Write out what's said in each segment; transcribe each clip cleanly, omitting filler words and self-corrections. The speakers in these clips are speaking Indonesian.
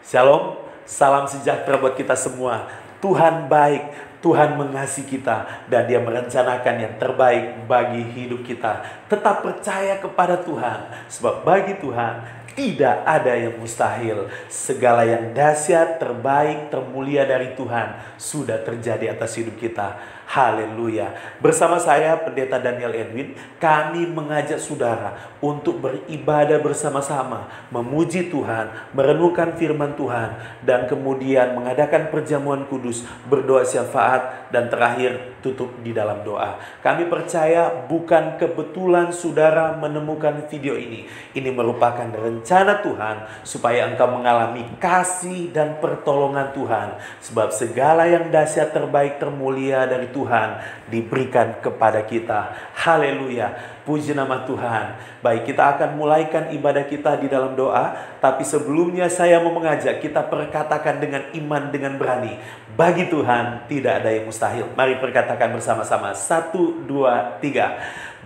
Shalom, salam sejahtera buat kita semua. Tuhan baik, Tuhan mengasihi kita, dan Dia merencanakan yang terbaik bagi hidup kita. Tetap percaya kepada Tuhan, sebab bagi Tuhan tidak ada yang mustahil. Segala yang dahsyat, terbaik, termulia dari Tuhan sudah terjadi atas hidup kita. Haleluya. Bersama saya Pendeta Daniel Edwin, kami mengajak saudara untuk beribadah bersama-sama, memuji Tuhan, merenungkan firman Tuhan, dan kemudian mengadakan perjamuan kudus, berdoa syafaat, dan terakhir tutup di dalam doa. Kami percaya bukan kebetulan saudara menemukan video ini. Ini merupakan rencana Tuhan supaya engkau mengalami kasih dan pertolongan Tuhan, sebab segala yang dahsyat, terbaik, termulia dari Tuhan diberikan kepada kita. Haleluya, puji nama Tuhan. Baik, kita akan mulaikan ibadah kita di dalam doa, tapi sebelumnya saya mau mengajak kita perkatakan dengan iman, dengan berani. Bagi Tuhan tidak ada yang mustahil. Mari perkatakan bersama-sama. 1, 2, 3.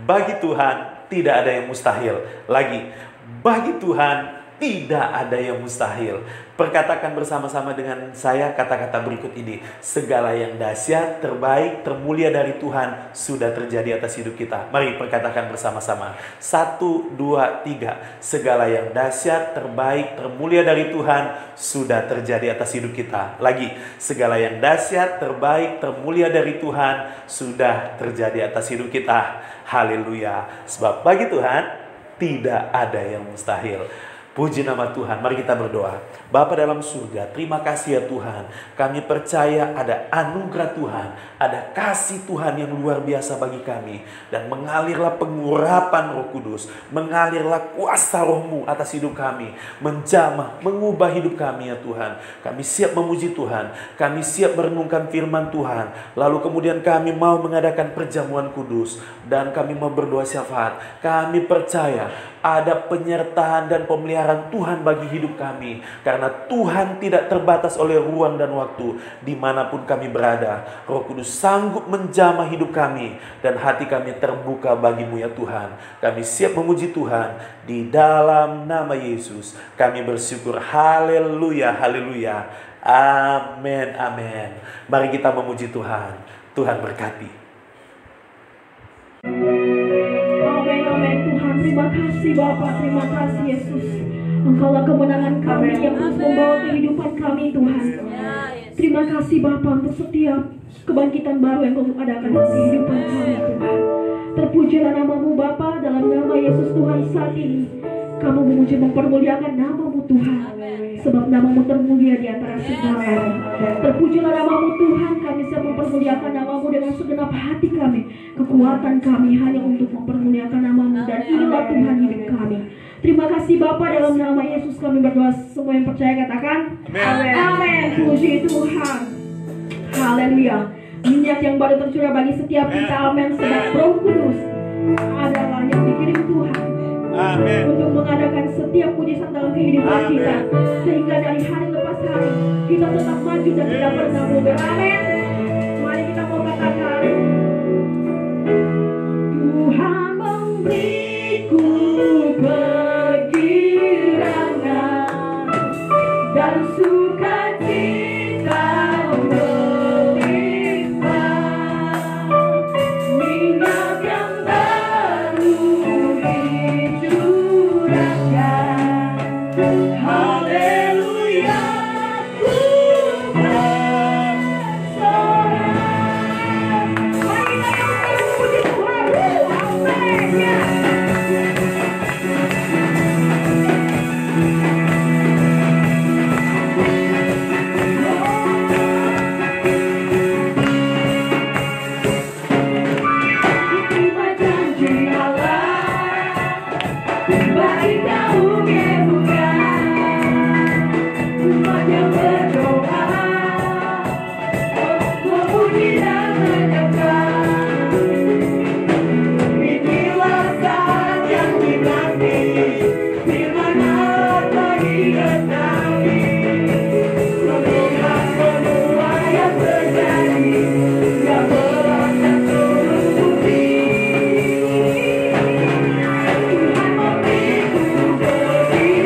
Bagi Tuhan tidak ada yang mustahil. Lagi, bagi Tuhan tidak ada yang mustahil. Perkatakan bersama-sama dengan saya kata-kata berikut ini. Segala yang dahsyat, terbaik, termulia dari Tuhan sudah terjadi atas hidup kita. Mari perkatakan bersama-sama. 1, 2, 3. Segala yang dahsyat, terbaik, termulia dari Tuhan sudah terjadi atas hidup kita. Lagi, segala yang dahsyat, terbaik, termulia dari Tuhan sudah terjadi atas hidup kita. Haleluya. Sebab bagi Tuhan tidak ada yang mustahil. Puji nama Tuhan. Mari kita berdoa. Bapa dalam surga, terima kasih ya Tuhan. Kami percaya ada anugerah Tuhan, ada kasih Tuhan yang luar biasa bagi kami. Dan mengalirlah pengurapan Roh Kudus, mengalirlah kuasa Roh-Mu atas hidup kami, menjamah, mengubah hidup kami ya Tuhan. Kami siap memuji Tuhan, kami siap merenungkan firman Tuhan. Lalu kemudian kami mau mengadakan perjamuan kudus, dan kami mau berdoa syafaat. Kami percaya ada penyertaan dan pemeliharaan Tuhan bagi hidup kami. Karena Tuhan tidak terbatas oleh ruang dan waktu. Dimanapun kami berada, Roh Kudus sanggup menjamah hidup kami. Dan hati kami terbuka bagimu ya Tuhan. Kami siap memuji Tuhan. Di dalam nama Yesus kami bersyukur. Haleluya, haleluya. Amin, amin. Mari kita memuji Tuhan. Tuhan berkati. Amin, amin. Tuhan, terima kasih Bapa, terima kasih Yesus. Engkaulah kemenangan kami yang terus membawa kehidupan kami Tuhan. Terima kasih Bapa untuk setiap kebangkitan baru yang Kau adakan dalam kehidupan kami Tuhan. Terpujilah nama-Mu Bapa, dalam nama Yesus Tuhan saat ini. Kami memuji mempermuliakan nama-Mu Tuhan, sebab nama-Mu termulia di antara segala nama. Terpujilah nama-Mu Tuhan, kami siap mempermuliakan nama-Mu dengan segenap hati kami. Kekuatan kami hanya untuk mempermuliakan nama-Mu, dan inilah Tuhan hidup kami. Terima kasih Bapa, dalam nama Yesus kami berdoa. Semua yang percaya katakan amin. Amin. Puji Tuhan. Haleluya. Minyak yang baru tercurah bagi setiap kita, amin. Sebab Roh Kudus adalah yang dikirim Tuhan, amin, untuk mengadakan setiap mujizat dalam kehidupan kita, sehingga dari hari lepas hari kita tetap maju dan tidak pernah mundur. Amin. Mari kita mau katakan, Tuhan memberiku kegirangan dan sukacita melimpah, minyak yang baru dicurahkan. Haleluya, ku bersorak. Mari kita memuji Tuhan. Amin. Ya. Terima janji Allah, baik jauh bukan, umat yang berdoa, memuji dan menyekat. Inilah saat yang dinanti, firman Allah diketahui, melihat semua yang terjadi, yang berangkat turun bumi. Tuhan memberiku kegirangan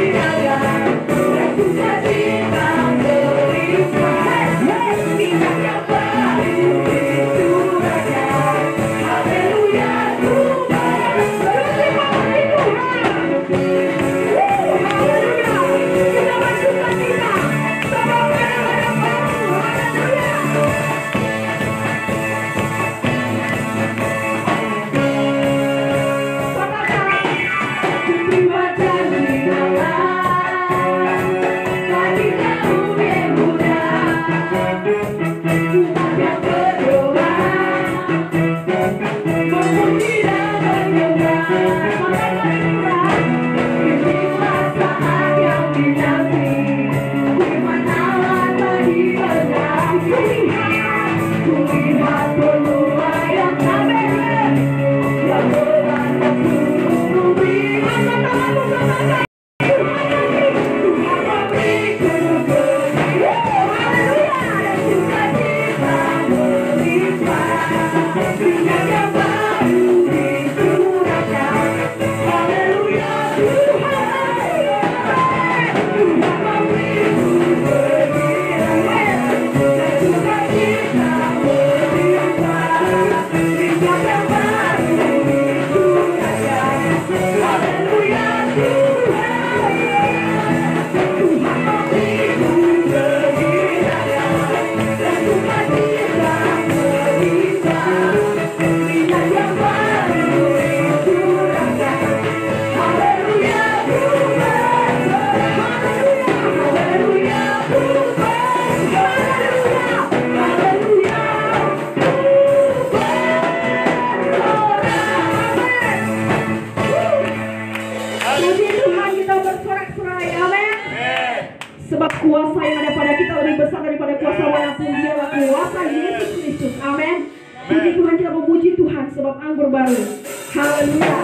Sebab kuasa yang ada pada kita lebih besar daripada kuasa manapun. Dialah kuasa Yesus Kristus. Amin. Puji Tuhan, kita memuji Tuhan sebab anggur baru. Haleluya.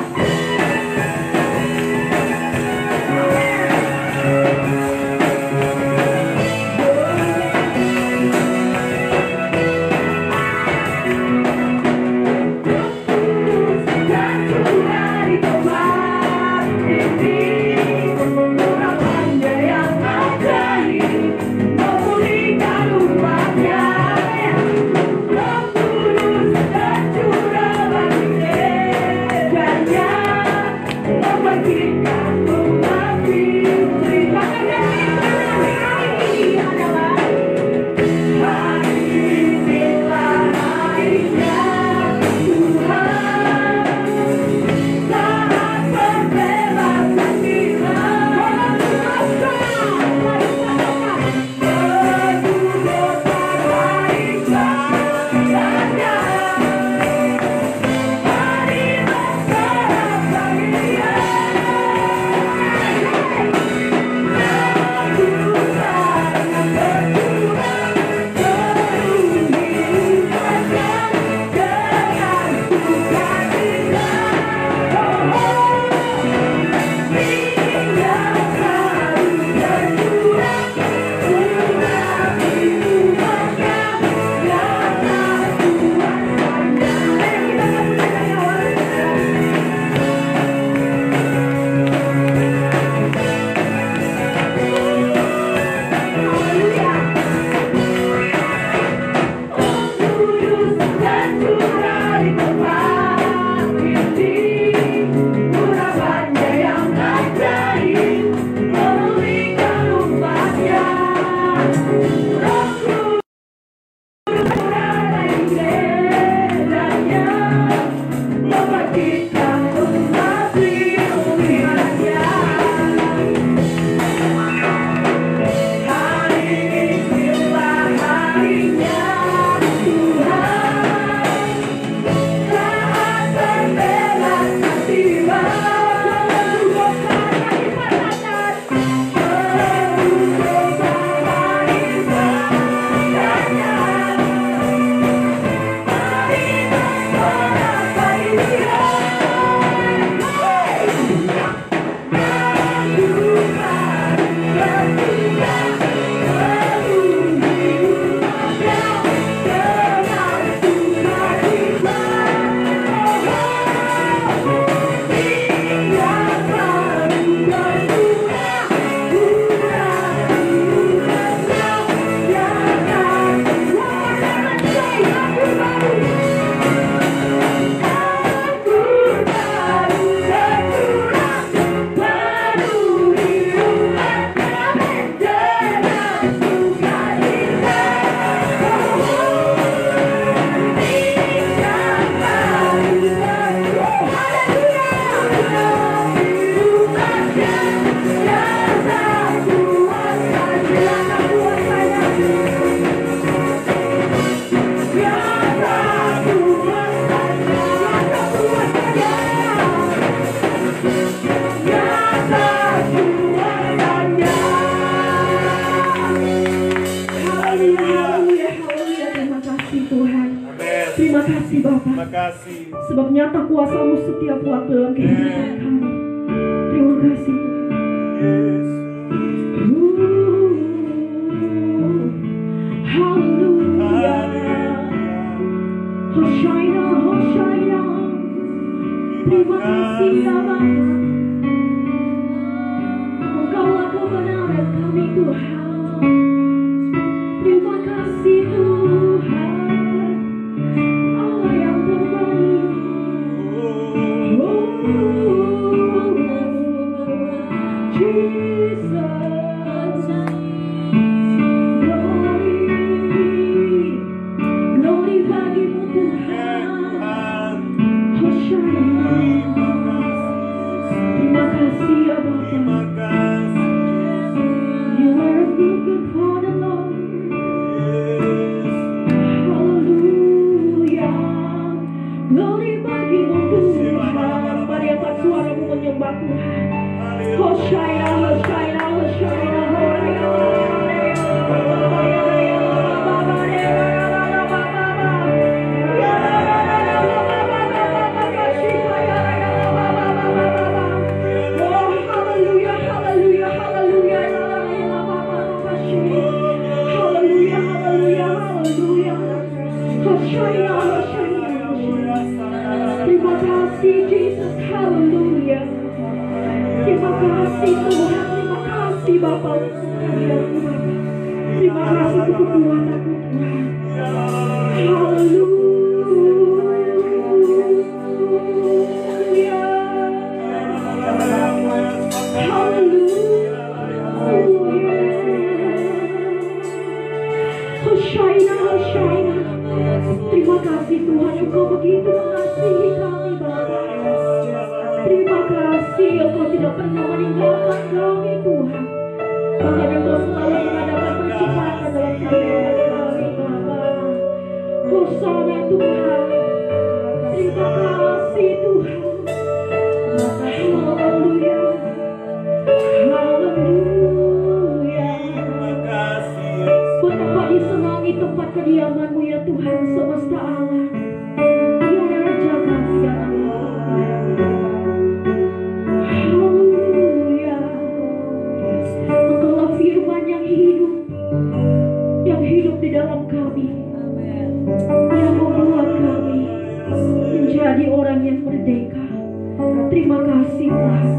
Sebab nyata kuasa-Mu setiap waktu dalam kehidupan kami. Terima kasih Haleluya. Hoshaina, Hoshaina. Terima kasih ya Bapa. Engkaulah kebenaran kami Tuhan. Terima kasih Tuhan. Hoshaya, Hoshaya, Hoshaya, Hoshaya. Terima kasih Tuhan, terima kasih Bapa untuk kehadiran Tuhan. Terima kasih untuk kekuatan-Mu Tuhan. Haleluya. Haleluya. Hosyaina, Hosyaina. Terima kasih Tuhan, Engkau begitu mengasihi kami Bapa. Terima kasih Engkau tidak pernah meninggalkan kami Tuhan. Bahkan Engkau selalu mengadakan percepatan dalam kehidupan kami Bapa. Hosana Tuhan. Terima kasih Tuhan. Haleluya. Haleluya. Betapa disenangi tempat kediaman-Mu ya Tuhan semesta alam. Ya Raja kasih Allah. Haleluya. Engkaulah firman yang hidup di dalam kami, yang membuat kami menjadi orang yang merdeka. Terima kasih Tuhan.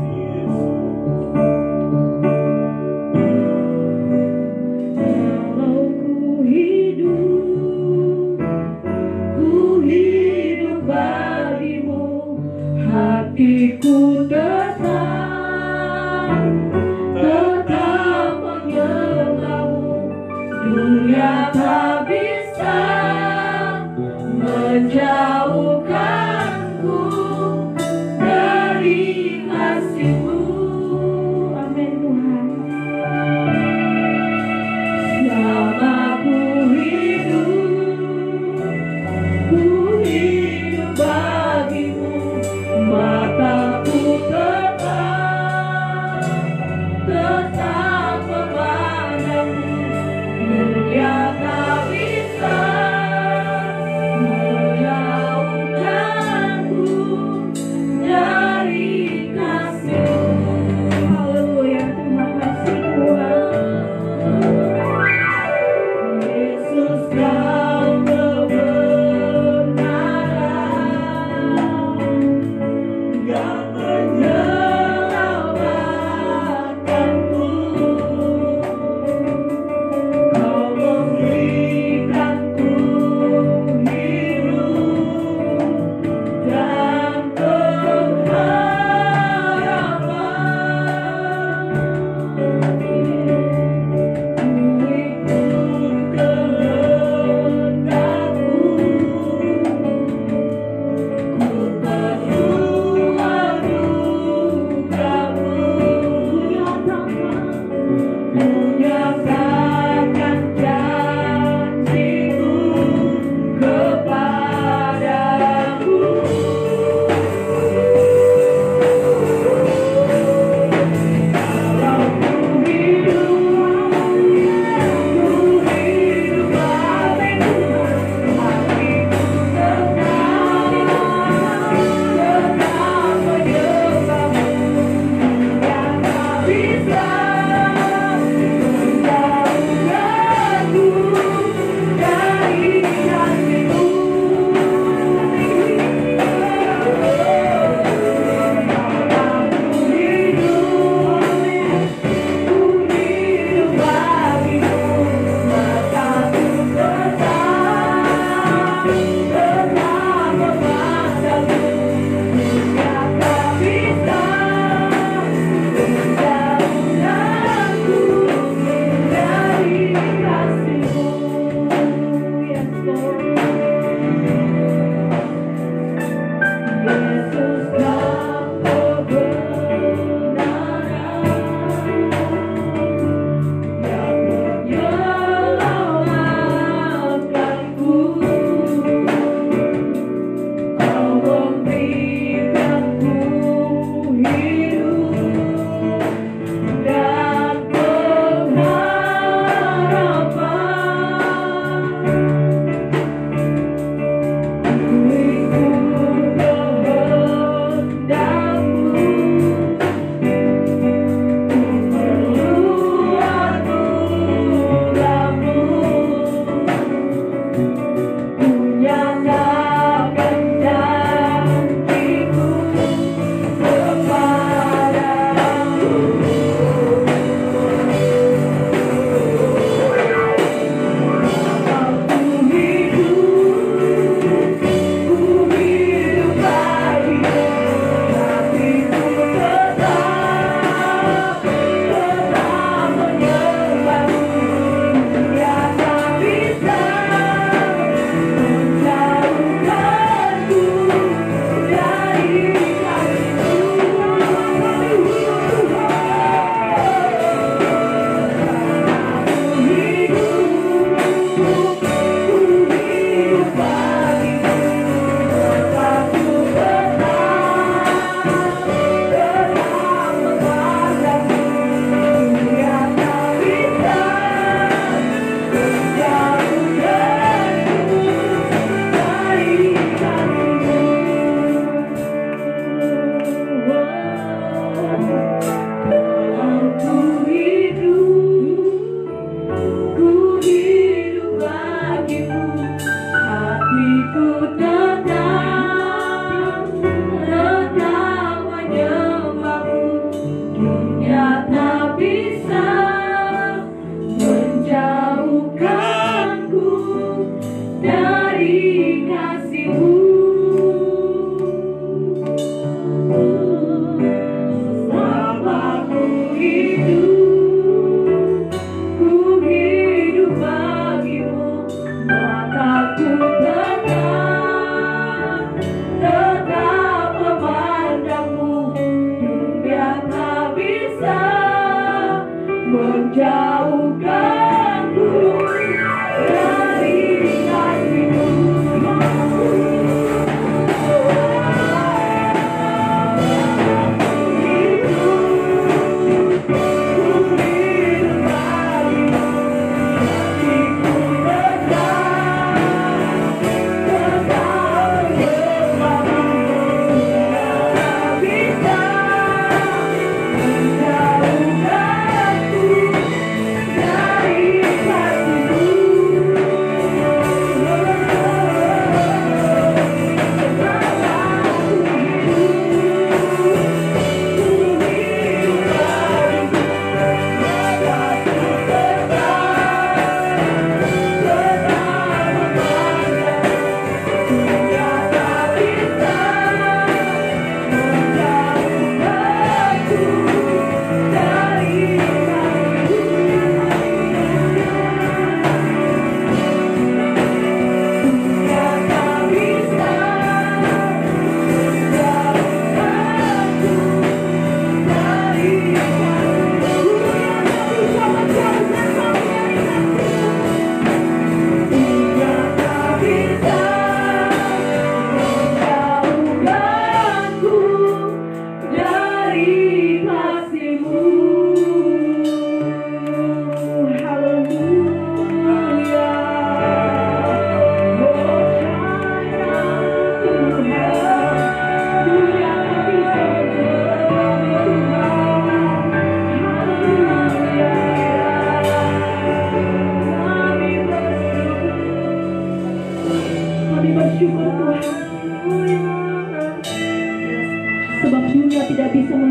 Hatiku tetap menyembah-Mu. Dunia tak bisa menjauhkanku dari kasih-Mu. bisa menjauhkanku dari kasih-Mu.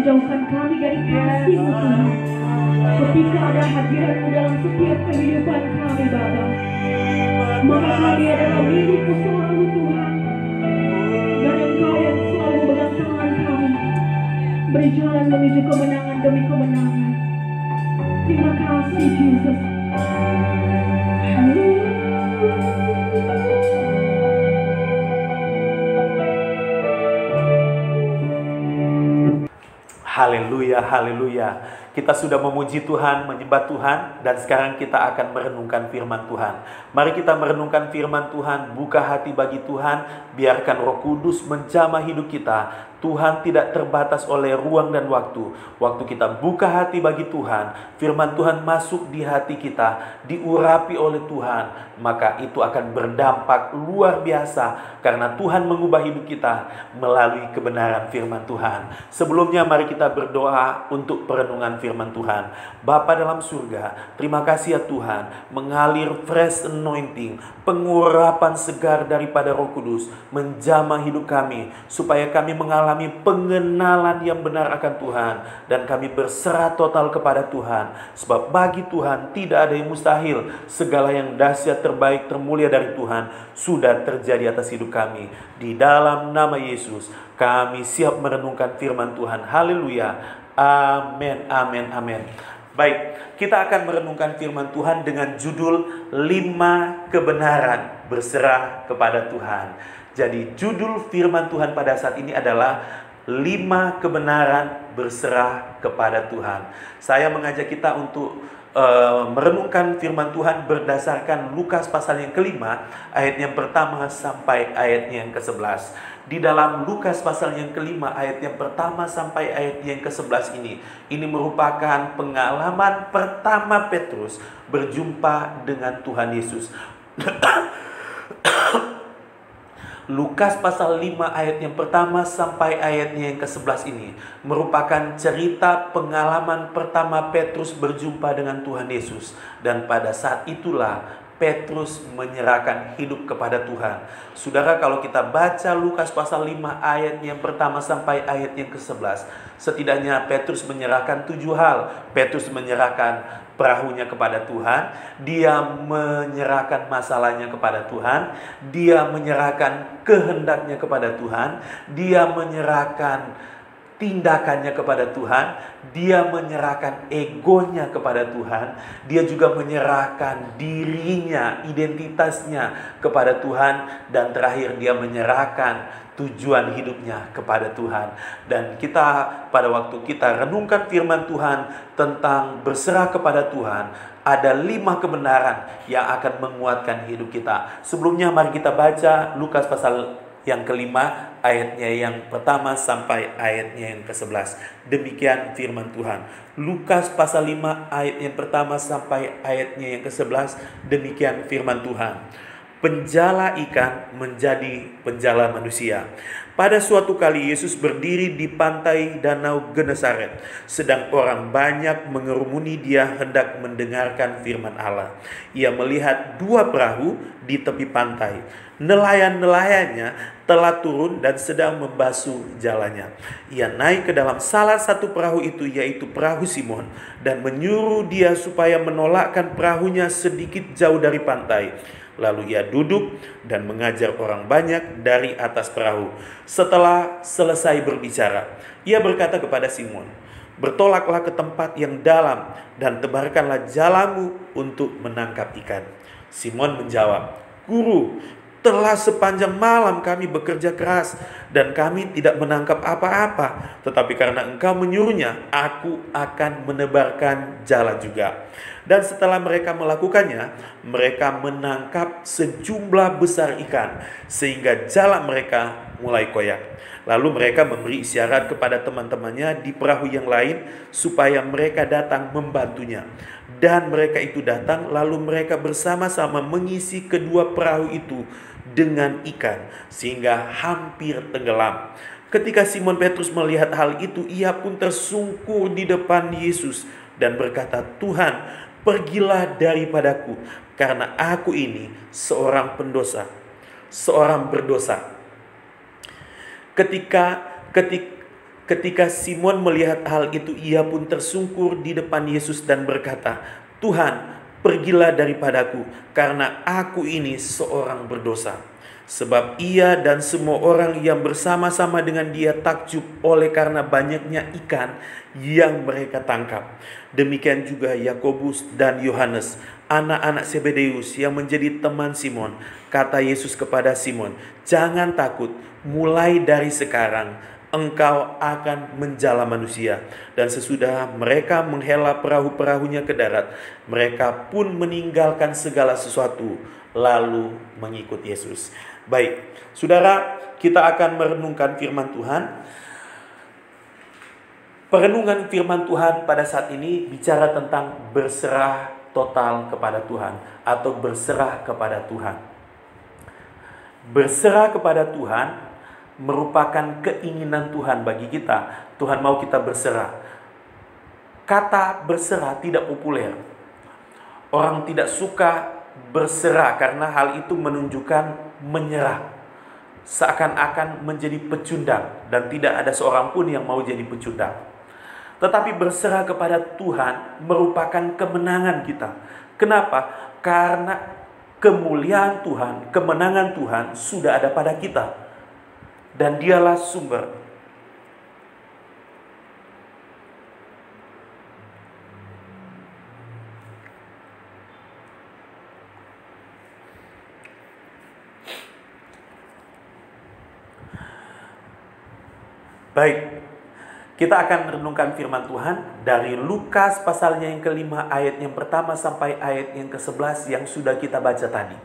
menjauhkan kami dari kasih-Mu Tuhan. Ketika ada hadirat-Mu dalam setiap kehidupan kami Bapa, maka kami adalah milik-Mu selalu Tuhan. Dan Engkau yang selalu memegang tangan kami, berjalan menuju kemenangan demi kemenangan. Terima kasih Yesus. Haleluya, haleluya. Kita sudah memuji Tuhan, menyembah Tuhan, dan sekarang kita akan merenungkan firman Tuhan. Mari kita merenungkan firman Tuhan, buka hati bagi Tuhan, biarkan Roh Kudus menjamah hidup kita. Tuhan tidak terbatas oleh ruang dan waktu. Waktu kita buka hati bagi Tuhan, firman Tuhan masuk di hati kita, diurapi oleh Tuhan, maka itu akan berdampak luar biasa karena Tuhan mengubah hidup kita melalui kebenaran firman Tuhan. Sebelumnya mari kita berdoa untuk perenungan firman Tuhan. Bapa dalam surga, terima kasih ya Tuhan, mengalir fresh anointing, pengurapan segar daripada Roh Kudus menjamah hidup kami, supaya kami mengalami pengenalan yang benar akan Tuhan, dan kami berserah total kepada Tuhan. Sebab bagi Tuhan tidak ada yang mustahil. Segala yang dahsyat, terbaik, termulia dari Tuhan sudah terjadi atas hidup kami. Di dalam nama Yesus kami siap merenungkan firman Tuhan. Haleluya. Amin, amin, amin. Baik, kita akan merenungkan firman Tuhan dengan judul 5 kebenaran berserah kepada Tuhan. Jadi judul firman Tuhan pada saat ini adalah 5 kebenaran berserah kepada Tuhan. Saya mengajak kita untuk merenungkan firman Tuhan berdasarkan Lukas pasal yang kelima, ayat yang pertama sampai ayat yang ke-11. Di dalam Lukas pasal yang kelima, ayat yang pertama sampai ayat yang ke-11 ini merupakan pengalaman pertama Petrus berjumpa dengan Tuhan Yesus. Lukas pasal 5 ayat yang pertama sampai ayatnya yang ke-11 ini merupakan cerita pengalaman pertama Petrus berjumpa dengan Tuhan Yesus. Dan pada saat itulah Petrus menyerahkan hidup kepada Tuhan. Saudara, kalau kita baca Lukas pasal 5 ayat yang pertama sampai ayat yang ke-11, setidaknya Petrus menyerahkan 7 hal. Petrus menyerahkan perahunya kepada Tuhan, dia menyerahkan masalahnya kepada Tuhan, dia menyerahkan kehendaknya kepada Tuhan, dia menyerahkan tindakannya kepada Tuhan, dia menyerahkan egonya kepada Tuhan, dia juga menyerahkan dirinya, identitasnya kepada Tuhan, dan terakhir dia menyerahkan tujuan hidupnya kepada Tuhan. Dan kita pada waktu kita renungkan firman Tuhan tentang berserah kepada Tuhan, ada 5 kebenaran yang akan menguatkan hidup kita. Sebelumnya mari kita baca Lukas pasal yang kelima, ayatnya yang pertama sampai ayatnya yang ke-11. Demikian firman Tuhan. Lukas pasal 5 ayat yang pertama sampai ayatnya yang ke-11. Demikian firman Tuhan. Penjala ikan menjadi penjala manusia. Pada suatu kali Yesus berdiri di pantai Danau Genesaret, sedang orang banyak mengerumuni dia hendak mendengarkan firman Allah. Ia melihat 2 perahu di tepi pantai. Nelayan-nelayannya telah turun dan sedang membasuh jalannya. Ia naik ke dalam salah satu perahu itu, yaitu perahu Simon, dan menyuruh dia supaya menolakkan perahunya sedikit jauh dari pantai. Lalu ia duduk dan mengajar orang banyak dari atas perahu. Setelah selesai berbicara, ia berkata kepada Simon, "Bertolaklah ke tempat yang dalam dan tebarkanlah jalamu untuk menangkap ikan." Simon menjawab, "Guru, telah sepanjang malam kami bekerja keras dan kami tidak menangkap apa-apa. Tetapi karena engkau menyuruhnya, aku akan menebarkan jala juga." Dan setelah mereka melakukannya, mereka menangkap sejumlah besar ikan, sehingga jala mereka mulai koyak. Lalu mereka memberi isyarat kepada teman-temannya di perahu yang lain, supaya mereka datang membantunya. Dan mereka itu datang, lalu mereka bersama-sama mengisi kedua perahu itu dengan ikan, sehingga hampir tenggelam. Ketika Simon Petrus melihat hal itu, ia pun tersungkur di depan Yesus dan berkata, "Tuhan, pergilah daripadaku, karena aku ini seorang berdosa." Ketika Simon melihat hal itu, ia pun tersungkur di depan Yesus dan berkata, "Tuhan, pergilah daripadaku, karena aku ini seorang berdosa." Sebab ia dan semua orang yang bersama-sama dengan dia takjub oleh karena banyaknya ikan yang mereka tangkap. Demikian juga Yakobus dan Yohanes, anak-anak Zebedeus yang menjadi teman Simon. Kata Yesus kepada Simon, "Jangan takut, mulai dari sekarang engkau akan menjala manusia." Dan sesudah mereka menghela perahu-perahunya ke darat, mereka pun meninggalkan segala sesuatu lalu mengikut Yesus. Baik, saudara, kita akan merenungkan firman Tuhan. Perenungan firman Tuhan pada saat ini bicara tentang berserah total kepada Tuhan atau berserah kepada Tuhan. Berserah kepada Tuhan merupakan keinginan Tuhan bagi kita. Tuhan mau kita berserah. Kata berserah tidak populer. Orang tidak suka berserah karena hal itu menunjukkan menyerah, seakan-akan menjadi pecundang, dan tidak ada seorang pun yang mau jadi pecundang. Tetapi berserah kepada Tuhan merupakan kemenangan kita. Kenapa? Karena kemuliaan Tuhan, kemenangan Tuhan sudah ada pada kita, dan dialah sumber. Baik, kita akan merenungkan firman Tuhan dari Lukas pasalnya yang kelima, ayat yang pertama sampai ayat yang ke-11 yang sudah kita baca tadi.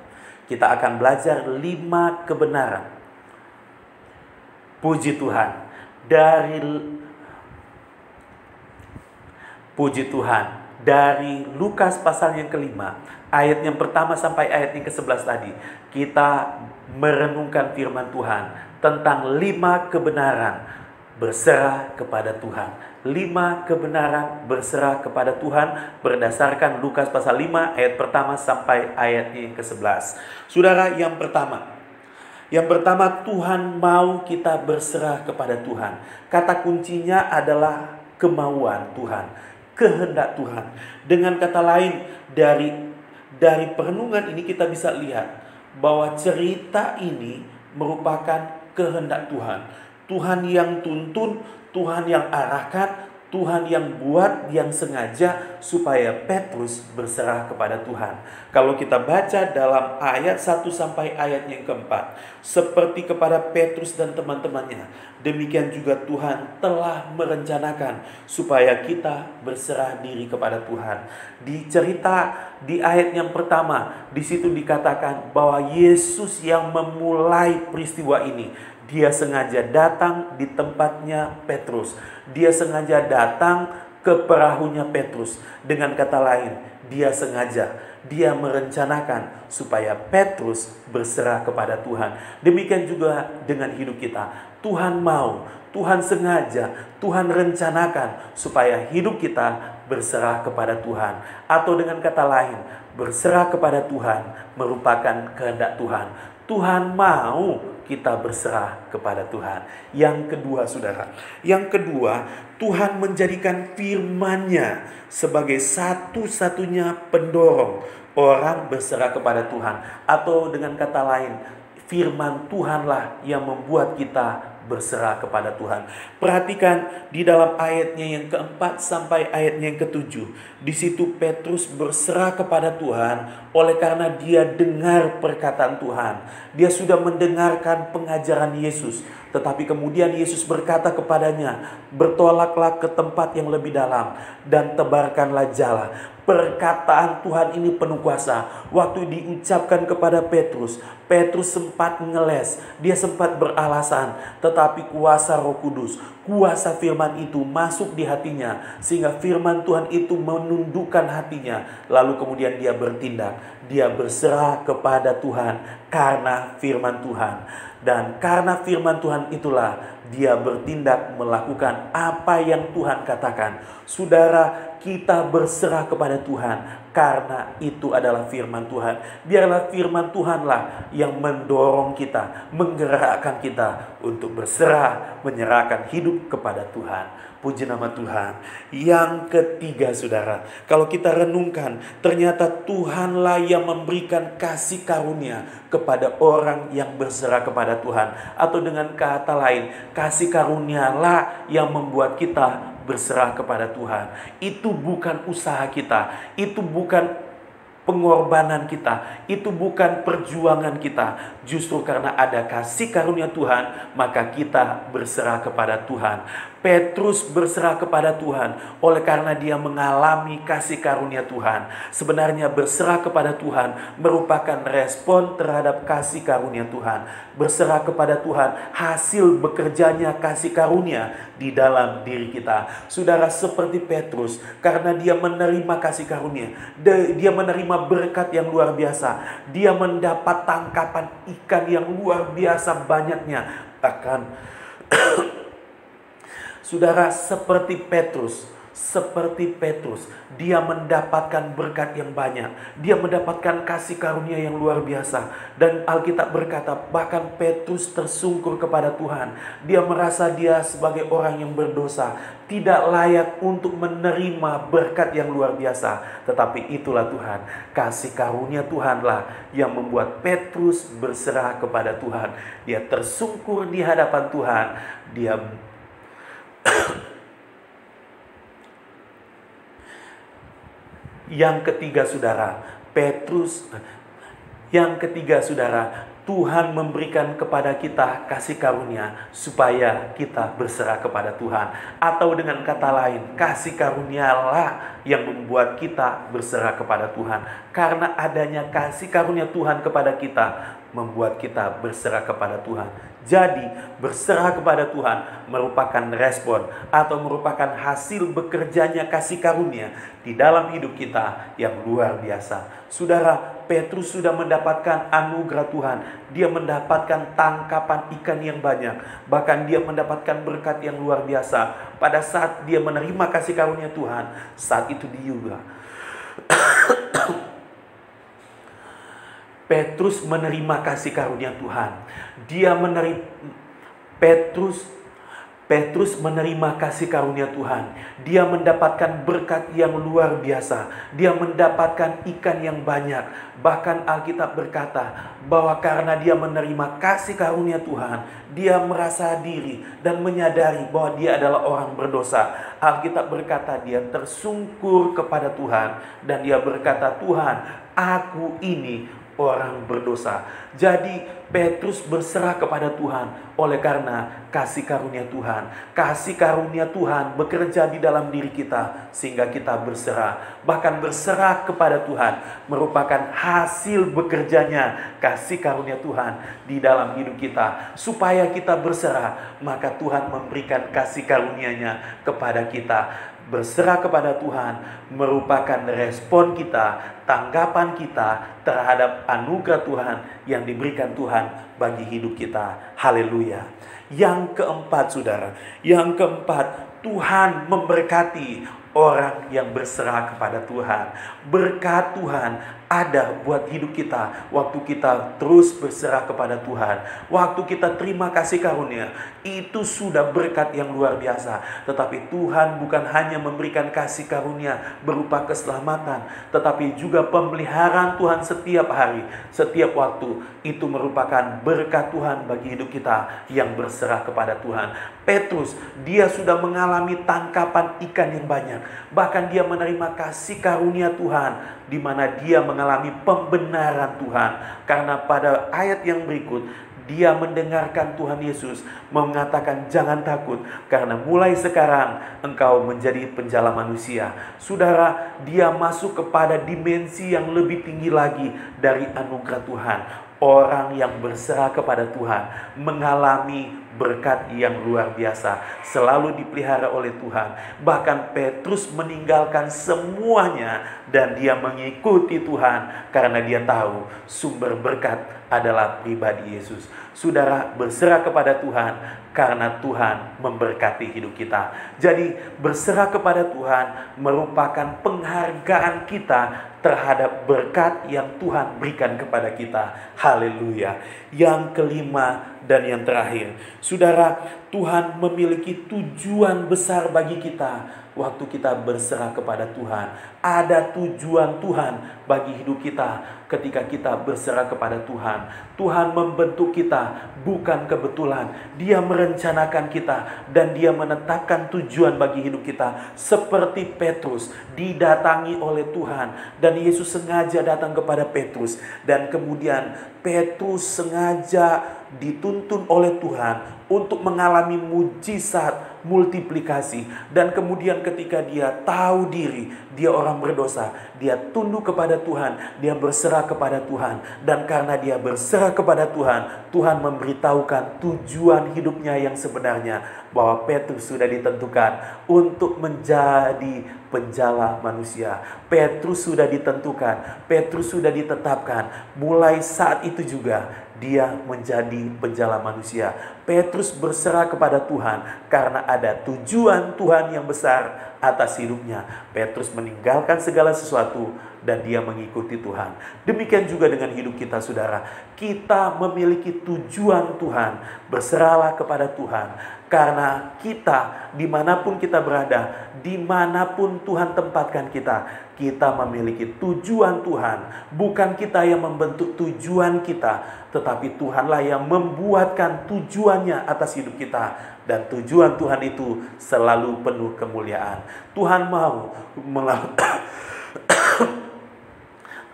Kita akan belajar 5 kebenaran. Puji Tuhan, dari Lukas pasal yang kelima, ayat yang pertama sampai ayat yang ke-11 tadi, kita merenungkan firman Tuhan tentang 5 kebenaran berserah kepada Tuhan. 5 kebenaran berserah kepada Tuhan berdasarkan Lukas pasal 5 ayat pertama sampai ayat yang ke-11. Saudara, yang pertama Tuhan mau kita berserah kepada Tuhan. Kata kuncinya adalah kemauan Tuhan, kehendak Tuhan. Dengan kata lain, dari perenungan ini kita bisa lihat bahwa cerita ini merupakan kehendak Tuhan. Tuhan yang tuntun, Tuhan yang arahkan, Tuhan yang buat, yang sengaja supaya Petrus berserah kepada Tuhan. Kalau kita baca dalam ayat 1 sampai ayat yang keempat, seperti kepada Petrus dan teman-temannya, demikian juga Tuhan telah merencanakan supaya kita berserah diri kepada Tuhan. Di cerita di ayat yang pertama, di situ dikatakan bahwa Yesus yang memulai peristiwa ini. Dia sengaja datang di tempatnya Petrus. Dia sengaja datang ke perahunya Petrus. Dengan kata lain, dia merencanakan supaya Petrus berserah kepada Tuhan. Demikian juga dengan hidup kita. Tuhan mau, Tuhan sengaja, Tuhan rencanakan supaya hidup kita berserah kepada Tuhan. Atau dengan kata lain, berserah kepada Tuhan merupakan kehendak Tuhan. Tuhan mau kita berserah kepada Tuhan. Yang kedua, saudara, Tuhan menjadikan firman-Nya sebagai satu-satunya pendorong orang berserah kepada Tuhan. Atau dengan kata lain, firman Tuhanlah yang membuat kita berserah kepada Tuhan. Perhatikan di dalam ayatnya yang keempat sampai ayatnya yang ketujuh. Di situ Petrus berserah kepada Tuhan oleh karena dia dengar perkataan Tuhan. Dia sudah mendengarkan pengajaran Yesus. Tetapi kemudian Yesus berkata kepadanya, bertolaklah ke tempat yang lebih dalam dan tebarkanlah jala. Perkataan Tuhan ini penuh kuasa. Waktu diucapkan kepada Petrus, Petrus sempat ngeles, dia sempat beralasan. Tetapi kuasa Roh Kudus, kuasa firman itu masuk di hatinya, sehingga firman Tuhan itu menundukkan hatinya. Lalu kemudian dia bertindak, dia berserah kepada Tuhan karena firman Tuhan. Dan karena firman Tuhan itulah dia bertindak melakukan apa yang Tuhan katakan. Saudara, kita berserah kepada Tuhan karena itu adalah firman Tuhan. Biarlah firman Tuhanlah yang mendorong kita, menggerakkan kita untuk berserah, menyerahkan hidup kepada Tuhan. Puji nama Tuhan. Yang ketiga, saudara, kalau kita renungkan, ternyata Tuhanlah yang memberikan kasih karunia kepada orang yang berserah kepada Tuhan. Atau dengan kata lain, kasih karunialah yang membuat kita berserah kepada Tuhan. Itu bukan usaha kita, itu bukan pengorbanan kita, itu bukan perjuangan kita. Justru karena ada kasih karunia Tuhan, maka kita berserah kepada Tuhan. Petrus berserah kepada Tuhan oleh karena dia mengalami kasih karunia Tuhan. Sebenarnya berserah kepada Tuhan merupakan respon terhadap kasih karunia Tuhan. Berserah kepada Tuhan hasil bekerjanya kasih karunia di dalam diri kita. Saudara, seperti Petrus, karena dia menerima kasih karunia, dia menerima berkat yang luar biasa, dia mendapat tangkapan ikan yang luar biasa banyaknya. Bahkan saudara, seperti Petrus, dia mendapatkan berkat yang banyak. Dia mendapatkan kasih karunia yang luar biasa. Dan Alkitab berkata, bahkan Petrus tersungkur kepada Tuhan. Dia merasa dia sebagai orang yang berdosa, tidak layak untuk menerima berkat yang luar biasa. Tetapi itulah Tuhan, kasih karunia Tuhanlah yang membuat Petrus berserah kepada Tuhan. Dia tersungkur di hadapan Tuhan. Yang ketiga, saudara, Tuhan memberikan kepada kita kasih karunia supaya kita berserah kepada Tuhan. Atau dengan kata lain, kasih karunialah yang membuat kita berserah kepada Tuhan. Karena adanya kasih karunia Tuhan kepada kita, membuat kita berserah kepada Tuhan. Jadi berserah kepada Tuhan merupakan respon atau merupakan hasil bekerjanya kasih karunia di dalam hidup kita yang luar biasa. Saudara, Petrus sudah mendapatkan anugerah Tuhan. Dia mendapatkan tangkapan ikan yang banyak. Bahkan dia mendapatkan berkat yang luar biasa. Pada saat dia menerima kasih karunia Tuhan, saat itu juga Petrus menerima kasih karunia Tuhan. Petrus menerima kasih karunia Tuhan. Dia mendapatkan berkat yang luar biasa. Dia mendapatkan ikan yang banyak. Bahkan Alkitab berkata bahwa karena dia menerima kasih karunia Tuhan, dia merasa diri dan menyadari bahwa dia adalah orang berdosa. Alkitab berkata dia tersungkur kepada Tuhan dan dia berkata, "Tuhan, aku ini orang berdosa." Jadi Petrus berserah kepada Tuhan oleh karena kasih karunia Tuhan. Kasih karunia Tuhan bekerja di dalam diri kita sehingga kita berserah. Bahkan berserah kepada Tuhan merupakan hasil bekerjanya kasih karunia Tuhan di dalam hidup kita. Supaya kita berserah, maka Tuhan memberikan kasih karunia-Nya kepada kita. Berserah kepada Tuhan merupakan respon kita, tanggapan kita terhadap anugerah Tuhan yang diberikan Tuhan bagi hidup kita. Haleluya. Yang keempat, saudara, yang keempat, Tuhan memberkati orang yang berserah kepada Tuhan. Berkat Tuhan ada buat hidup kita waktu kita terus berserah kepada Tuhan. Waktu kita terima kasih karunia, itu sudah berkat yang luar biasa. Tetapi Tuhan bukan hanya memberikan kasih karunia berupa keselamatan, tetapi juga pemeliharaan Tuhan setiap hari, setiap waktu. Itu merupakan berkat Tuhan bagi hidup kita yang berserah kepada Tuhan. Petrus, dia sudah mengalami tangkapan ikan yang banyak. Bahkan dia menerima kasih karunia Tuhan, di mana dia mengalami pembenaran Tuhan. Karena pada ayat yang berikut, dia mendengarkan Tuhan Yesus mengatakan, "Jangan takut, karena mulai sekarang engkau menjadi penjala manusia." Saudara, dia masuk kepada dimensi yang lebih tinggi lagi dari anugerah Tuhan. Orang yang berserah kepada Tuhan mengalami berkat yang luar biasa, selalu dipelihara oleh Tuhan. Bahkan Petrus meninggalkan semuanya dan dia mengikuti Tuhan karena dia tahu sumber berkat adalah pribadi Yesus. Saudara, berserah kepada Tuhan karena Tuhan memberkati hidup kita. Jadi berserah kepada Tuhan merupakan penghargaan kita terhadap berkat yang Tuhan berikan kepada kita. Haleluya. Yang kelima dan yang terakhir, saudara, Tuhan memiliki tujuan besar bagi kita. Waktu kita berserah kepada Tuhan, ada tujuan Tuhan bagi hidup kita. Ketika kita berserah kepada Tuhan, Tuhan membentuk kita bukan kebetulan. Dia merencanakan kita dan dia menetapkan tujuan bagi hidup kita. Seperti Petrus didatangi oleh Tuhan dan Yesus sengaja datang kepada Petrus, dan kemudian Petrus sengaja dituntun oleh Tuhan untuk mengalami mujizat multiplikasi. Dan kemudian ketika dia tahu diri, dia orang berdosa, dia tunduk kepada Tuhan, dia berserah kepada Tuhan. Dan karena dia berserah kepada Tuhan, Tuhan memberitahukan tujuan hidupnya yang sebenarnya, bahwa Petrus sudah ditentukan untuk menjadi penjala manusia. Petrus sudah ditentukan, Petrus sudah ditetapkan. Mulai saat itu juga dia menjadi penjala manusia. Petrus berserah kepada Tuhan karena ada tujuan Tuhan yang besar atas hidupnya. Petrus meninggalkan segala sesuatu dan dia mengikuti Tuhan. Demikian juga dengan hidup kita, saudara. Kita memiliki tujuan Tuhan. Berserahlah kepada Tuhan. Karena kita, dimanapun kita berada, dimanapun Tuhan tempatkan kita, kita memiliki tujuan Tuhan. Bukan kita yang membentuk tujuan kita, tetapi Tuhanlah yang membuatkan tujuannya atas hidup kita. Dan tujuan Tuhan itu selalu penuh kemuliaan. Tuhan mau melalui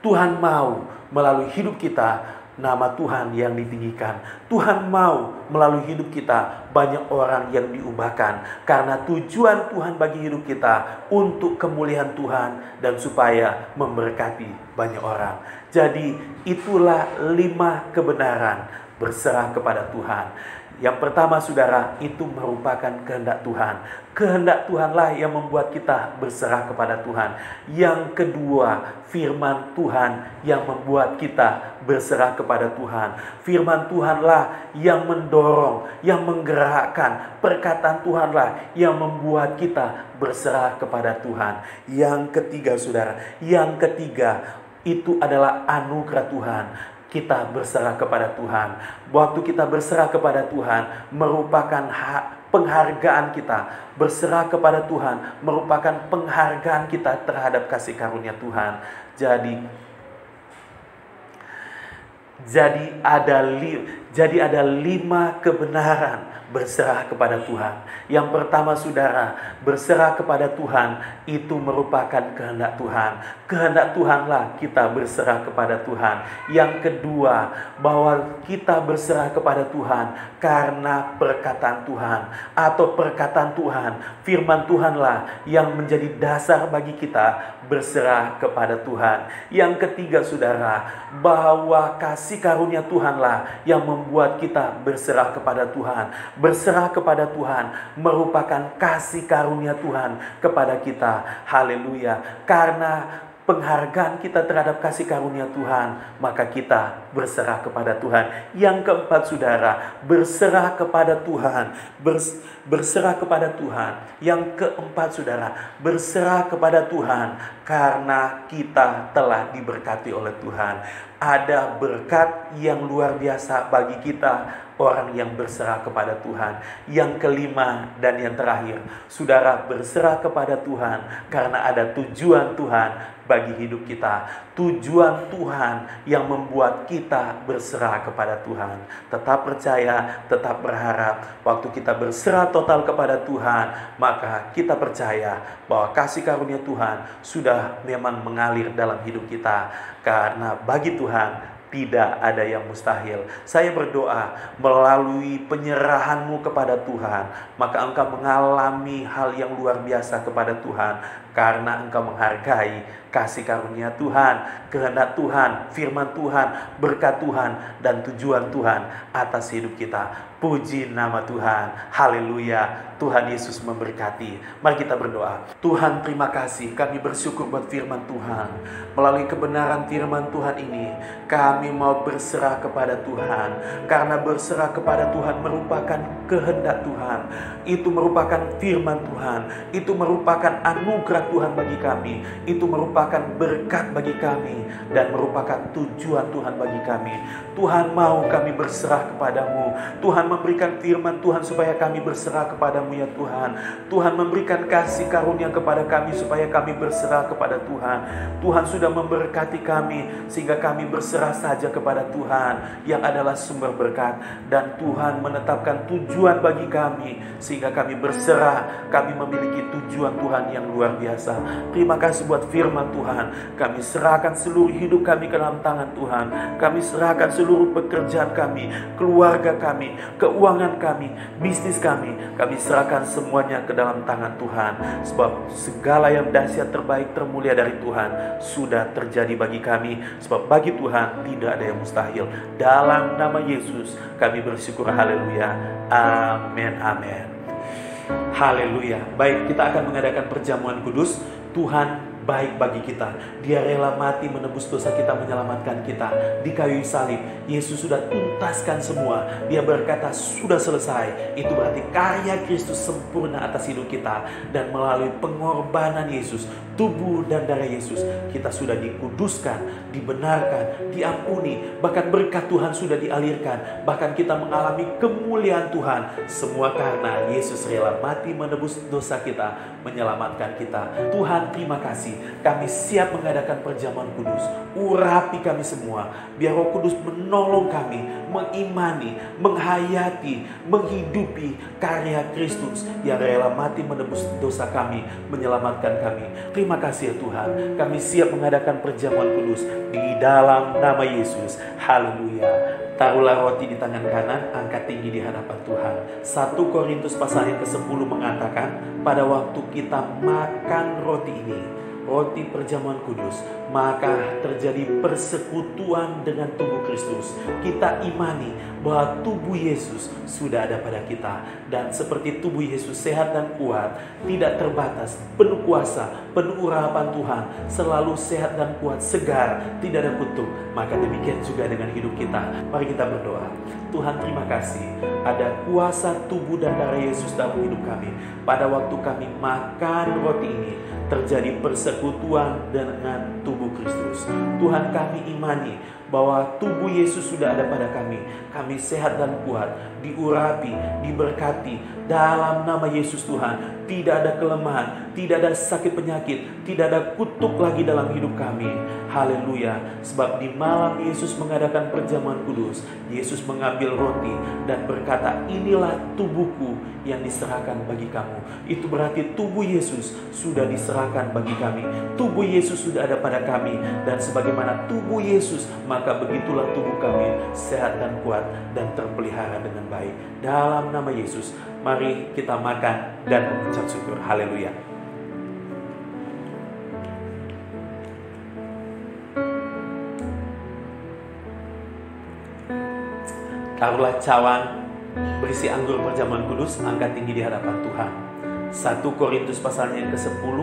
Tuhan mau melalui hidup kita nama Tuhan yang ditinggikan. Tuhan mau melalui hidup kita banyak orang yang diubahkan. Karena tujuan Tuhan bagi hidup kita untuk kemuliaan Tuhan dan supaya memberkati banyak orang. Jadi itulah 5 kebenaran berserah kepada Tuhan. Yang pertama, saudara, itu merupakan kehendak Tuhan. Kehendak Tuhanlah yang membuat kita berserah kepada Tuhan. Yang kedua, firman Tuhan yang membuat kita berserah kepada Tuhan. Firman Tuhanlah yang mendorong, yang menggerakkan. Perkataan Tuhanlah yang membuat kita berserah kepada Tuhan. Yang ketiga, saudara, yang ketiga itu adalah anugerah Tuhan. Kita berserah kepada Tuhan. Waktu kita berserah kepada Tuhan merupakan hak penghargaan kita berserah kepada Tuhan merupakan penghargaan kita terhadap kasih karunia Tuhan. Jadi ada 5 kebenaran berserah kepada Tuhan. Yang pertama, saudara, berserah kepada Tuhan itu merupakan kehendak Tuhan. Kehendak Tuhanlah kita berserah kepada Tuhan. Yang kedua, bahwa kita berserah kepada Tuhan karena perkataan Tuhan atau perkataan Tuhan, firman Tuhanlah yang menjadi dasar bagi kita berserah kepada Tuhan. Yang ketiga, saudara, bahwa kasih karunia Tuhanlah yang membuat kita berserah kepada Tuhan. Berserah kepada Tuhan merupakan kasih karunia Tuhan kepada kita. Haleluya. Karena penghargaan kita terhadap kasih karunia Tuhan, maka kita berserah kepada Tuhan. Yang keempat, saudara, berserah kepada Tuhan. Berserah kepada Tuhan. Yang keempat, saudara, berserah kepada Tuhan karena kita telah diberkati oleh Tuhan. Ada berkat yang luar biasa bagi kita, orang yang berserah kepada Tuhan. Yang kelima dan yang terakhir, saudara, berserah kepada Tuhan karena ada tujuan Tuhan bagi hidup kita. Tujuan Tuhan yang membuat kita berserah kepada Tuhan. Tetap percaya, tetap berharap. Waktu kita berserah total kepada Tuhan, maka kita percaya bahwa kasih karunia Tuhan sudah memang mengalir dalam hidup kita. Karena bagi Tuhan tidak ada yang mustahil. Saya berdoa melalui penyerahanmu kepada Tuhan, maka engkau mengalami hal yang luar biasa kepada Tuhan. Karena engkau menghargai kasih karunia Tuhan, kehendak Tuhan, firman Tuhan, berkat Tuhan, dan tujuan Tuhan atas hidup kita. Puji nama Tuhan. Haleluya. Tuhan Yesus memberkati. Mari kita berdoa. Tuhan, terima kasih. Kami bersyukur buat firman Tuhan. Melalui kebenaran firman Tuhan ini, kami mau berserah kepada Tuhan. Karena berserah kepada Tuhan merupakan kehendak Tuhan. Itu merupakan firman Tuhan. Itu merupakan anugerah Tuhan bagi kami. Itu merupakan berkat bagi kami. Dan merupakan tujuan Tuhan bagi kami. Tuhan mau kami berserah kepadamu. Tuhan memberikan firman Tuhan supaya kami berserah kepadamu ya Tuhan. Tuhan memberikan kasih karunia kepada kami supaya kami berserah kepada Tuhan. Tuhan sudah memberkati kami sehingga kami berserah saja kepada Tuhan yang adalah sumber berkat. Dan Tuhan menetapkan tujuan bagi kami sehingga kami berserah. Kami memiliki tujuan Tuhan yang luar biasa. Terima kasih buat firman Tuhan. Kami serahkan seluruh hidup kami ke dalam tangan Tuhan. Kami serahkan seluruh pekerjaan kami, keluarga kami, keuangan kami, bisnis kami. Kami serahkan semuanya ke dalam tangan Tuhan. Sebab segala yang dahsyat, terbaik, termulia dari Tuhan sudah terjadi bagi kami. Sebab bagi Tuhan tidak ada yang mustahil. Dalam nama Yesus kami bersyukur. Haleluya. Amin. Amin. Haleluya. Baik, kita akan mengadakan perjamuan kudus. Tuhan baik bagi kita. Dia rela mati menebus dosa kita, menyelamatkan kita. Di kayu salib, Yesus sudah tuntaskan semua. Dia berkata sudah selesai. Itu berarti karya Kristus sempurna atas hidup kita. Dan melalui pengorbanan Yesus, tubuh dan darah Yesus, kita sudah dikuduskan, dibenarkan, diampuni. Bahkan berkat Tuhan sudah dialirkan. Bahkan kita mengalami kemuliaan Tuhan. Semua karena Yesus rela mati menebus dosa kita, menyelamatkan kita. Tuhan, terima kasih. Kami siap mengadakan perjamuan kudus. Urapi kami semua. Biar Roh Kudus menolong kami, mengimani, menghayati, menghidupi karya Kristus yang rela mati menebus dosa kami, menyelamatkan kami. Terima kasih ya Tuhan. Kami siap mengadakan perjamuan kudus di dalam nama Yesus. Haleluya. Taruhlah roti di tangan kanan, angkat tinggi di hadapan Tuhan. 1 Korintus pasal yang ke-10 mengatakan, pada waktu kita makan roti ini, roti perjamuan kudus, maka terjadi persekutuan dengan tubuh Kristus. Kita imani bahwa tubuh Yesus sudah ada pada kita. Dan seperti tubuh Yesus sehat dan kuat, tidak terbatas, penuh kuasa, penuh urapan Tuhan, selalu sehat dan kuat, segar, tidak ada kutuk. Maka demikian juga dengan hidup kita. Mari kita berdoa. Tuhan, terima kasih. Ada kuasa tubuh dan darah Yesus dalam hidup kami. Pada waktu kami makan roti ini, terjadi persekutuan dengan tubuh Kristus. Tuhan, kami imani bahwa tubuh Yesus sudah ada pada kami. Kami sehat dan kuat, diurapi, diberkati dalam nama Yesus Tuhan. Tidak ada kelemahan, tidak ada sakit penyakit, tidak ada kutuk lagi dalam hidup kami. Haleluya. Sebab di malam Yesus mengadakan perjamuan kudus, Yesus mengambil roti dan berkata, inilah tubuhku yang diserahkan bagi kamu. Itu berarti tubuh Yesus sudah diserahkan bagi kami. Tubuh Yesus sudah ada pada kami. Dan sebagaimana tubuh Yesus, maka begitulah tubuh kami sehat dan kuat dan terpelihara dengan baik. Dalam nama Yesus, mari kita makan dan mengucap syukur. Haleluya. Taruhlah cawan berisi anggur perjamuan kudus, angkat tinggi di hadapan Tuhan. 1 Korintus pasalnya yang ke-10